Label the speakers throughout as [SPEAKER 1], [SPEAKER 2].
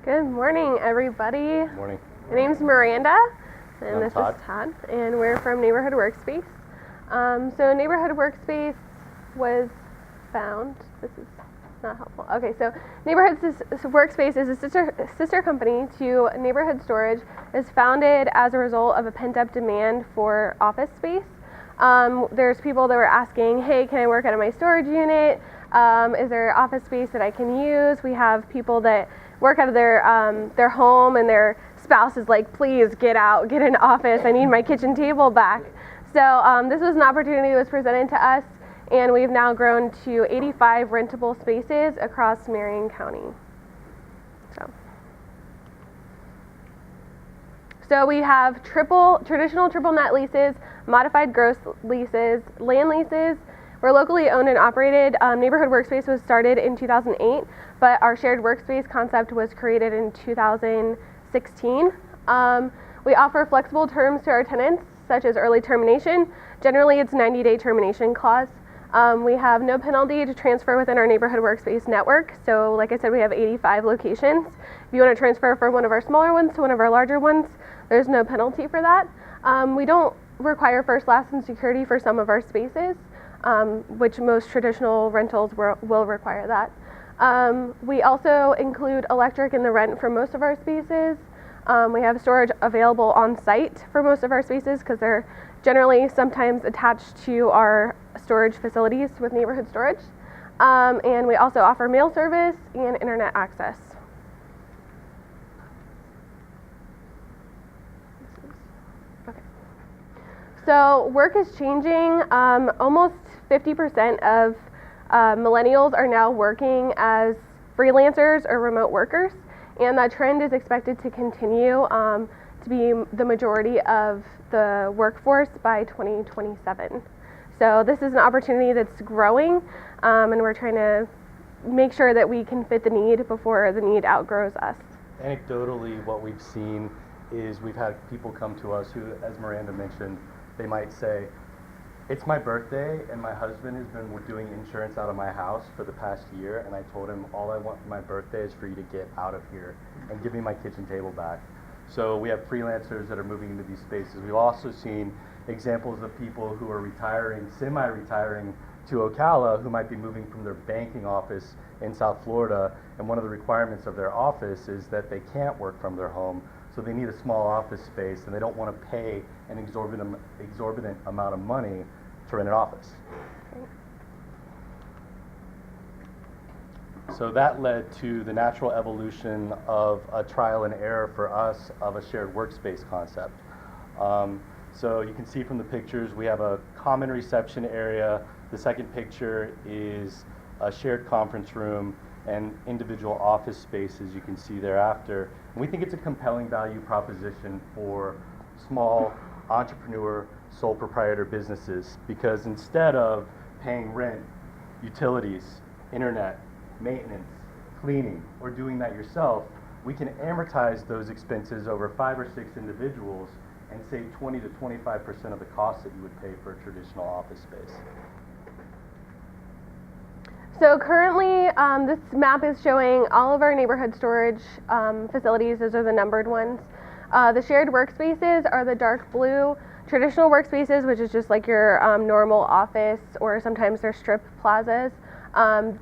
[SPEAKER 1] Good morning, everybody.
[SPEAKER 2] Morning.
[SPEAKER 1] My name's Miranda, and
[SPEAKER 2] I'm
[SPEAKER 1] this
[SPEAKER 2] Todd.
[SPEAKER 1] is Todd, and we're from Neighborhood Workspace. So Neighborhood Workspace was found. This is not helpful. Okay, so Neighborhood Workspace is a sister company to Neighborhood Storage. It's founded as a result of a pent-up demand for office space. There's people that were asking, hey, can I work out of my storage unit? Is there office space that I can use? We have people that work out of their home and their spouse is like, please get out, get an office, I need my kitchen table back. So this was an opportunity that was presented to us, and we've now grown to 85 rentable spaces across Marion County. So we have traditional triple net leases, modified gross leases, land leases. We're locally owned and operated. Neighborhood Workspace was started in 2008, but our shared workspace concept was created in 2016. We offer flexible terms to our tenants, such as early termination. Generally, it's 90-day termination clause. We have no penalty to transfer within our Neighborhood Workspace network. So like I said, we have 85 locations. If you want to transfer from one of our smaller ones to one of our larger ones, there's no penalty for that. We don't require first, last, and security for some of our spaces, which most traditional rentals will require that. We also include electric in the rent for most of our spaces. We have storage available on site for most of our spaces because they're generally sometimes attached to our storage facilities with neighborhood storage. And we also offer mail service and internet access. Okay. So work is changing. Almost 50% of millennials are now working as freelancers or remote workers, and that trend is expected to continue to be the majority of the workforce by 2027. So this is an opportunity that's growing, and we're trying to make sure that we can fit the need before the need outgrows us.
[SPEAKER 2] Anecdotally, what we've seen is we've had people come to us who, as Miranda mentioned, they might say, it's my birthday and my husband has been doing insurance out of my house for the past year, and I told him all I want for my birthday is for you to get out of here and give me my kitchen table back. So we have freelancers that are moving into these spaces. We've also seen examples of people who are retiring, semi-retiring to Ocala, who might be moving from their banking office in South Florida, and one of the requirements of their office is that they can't work from their home, so they need a small office space, and they don't want to pay an exorbitant amount of money to rent an office. So that led to the natural evolution of a trial and error for us of a shared workspace concept. So you can see from the pictures, we have a common reception area. The second picture is a shared conference room and individual office spaces you can see thereafter. And we think it's a compelling value proposition for small entrepreneur, sole proprietor businesses, because instead of paying rent, utilities, internet, maintenance, cleaning, or doing that yourself, we can amortize those expenses over 5 or 6 individuals and save 20 to 25% of the cost that you would pay for a traditional office space.
[SPEAKER 1] So currently, this map is showing all of our neighborhood storage facilities. Those are the numbered ones. The shared workspaces are the dark blue. Traditional workspaces, which is just like your normal office, or sometimes they're strip plazas,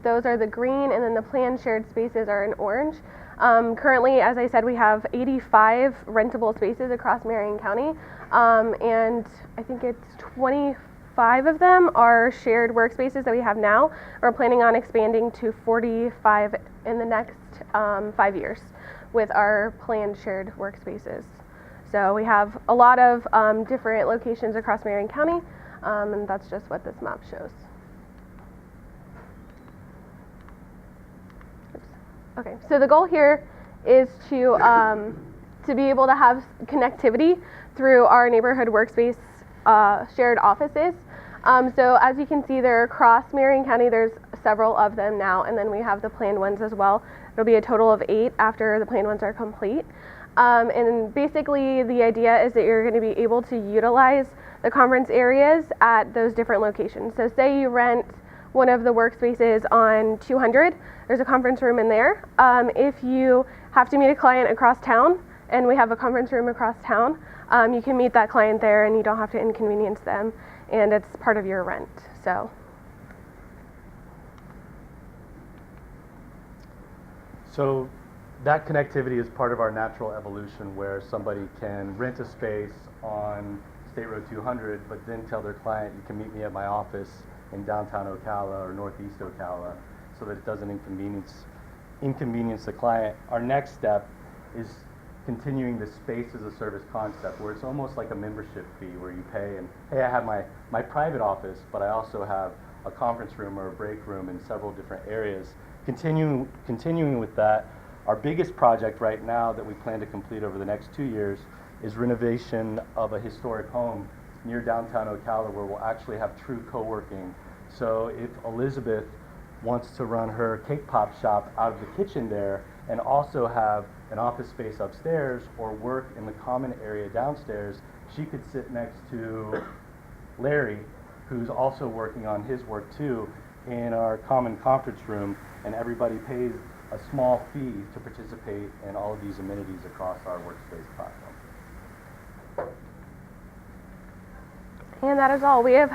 [SPEAKER 1] those are the green, and then the planned shared spaces are in orange. Currently, as I said, we have 85 rentable spaces across Marion County, and I think it's 25 of them are shared workspaces that we have now. We're planning on expanding to 45 in the next 5 years with our planned shared workspaces. So we have a lot of different locations across Marion County, and that's just what this map shows. Okay, so the goal here is to be able to have connectivity through our neighborhood workspace shared offices. So as you can see, they're across Marion County. There's several of them now, and then we have the planned ones as well. It'll be a total of 8 after the planned ones are complete. And basically the idea is that you're going to be able to utilize the conference areas at those different locations. So say you rent one of the workspaces on 200, there's a conference room in there. If you have to meet a client across town, and we have a conference room across town, you can meet that client there and you don't have to inconvenience them, and it's part of your rent.
[SPEAKER 2] So that connectivity is part of our natural evolution, where somebody can rent a space on State Road 200, but then tell their client, you can meet me at my office in downtown Ocala or northeast Ocala, so that it doesn't inconvenience the client. Our next step is continuing the space as a service concept, where it's almost like a membership fee, where you pay and, hey, I have my private office, but I also have a conference room or a break room in several different areas. Continuing with that, our biggest project right now that we plan to complete over the next 2 years is renovation of a historic home near downtown Ocala, where we'll actually have true co-working. So if Elizabeth wants to run her cake pop shop out of the kitchen there and also have an office space upstairs or work in the common area downstairs, she could sit next to Larry, who's also working on his work too, in our common conference room, and everybody pays a small fee to participate in all of these amenities across our Workspace platform.
[SPEAKER 1] And that is all. We have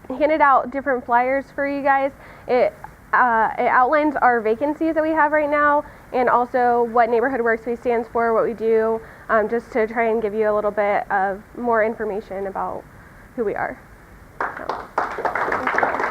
[SPEAKER 1] handed out different flyers for you guys. It outlines our vacancies that we have right now, and also what Neighborhood Workspace stands for, what we do, just to try and give you a little bit of more information about who we are. So, thank you.